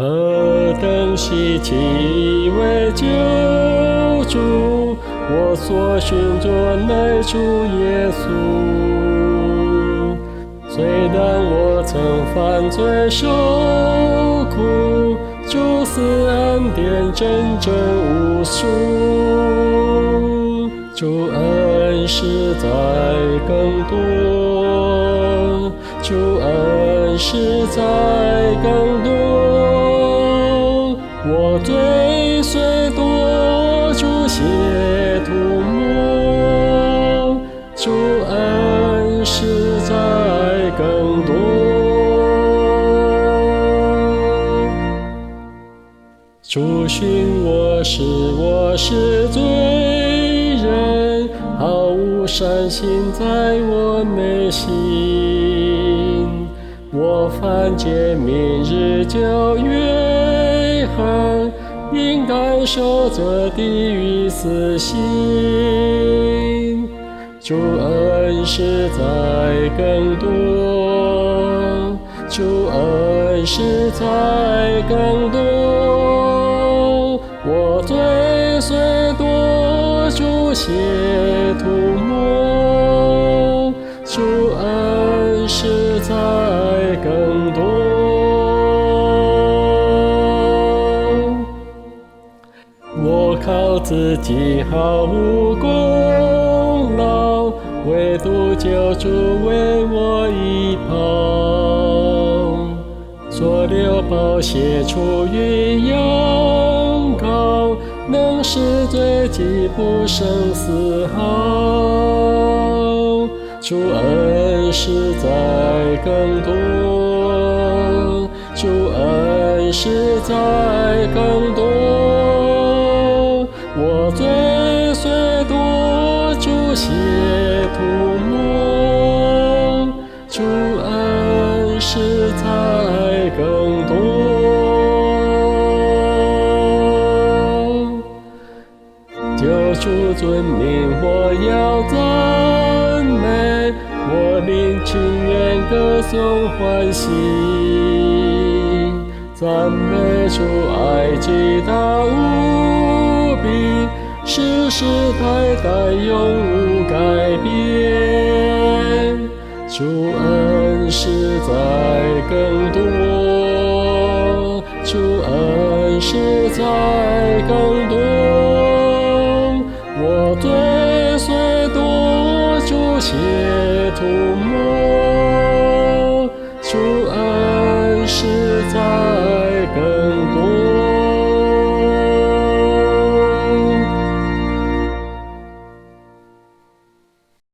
何等稀奇为救主！我所寻着乃主耶稣。虽然我曾犯罪受苦，主赐恩典真正无数。主恩实在更多，主恩实在更多。我罪虽多，主血涂抹，主恩实在更多。主寻我是罪人，毫无善心在我内心。我犯诫命日久月恨，应该受这地狱死刑。主恩实在更多，主恩实在更多。我罪虽多，主血涂抹，主恩实在更多。我靠自己毫无功劳，唯独救主为我一跑，所流宝血出于羊羔，能使罪己不生丝毫。主恩实在更多，主恩实在更多。我罪虽多，主血涂抹，主恩实在更多。救主尊名我要赞美，我灵情愿歌颂欢喜，赞美主爱极大无比，世世代代永无改变。主恩实在更多，主恩实在更多。我罪虽多，主血涂抹，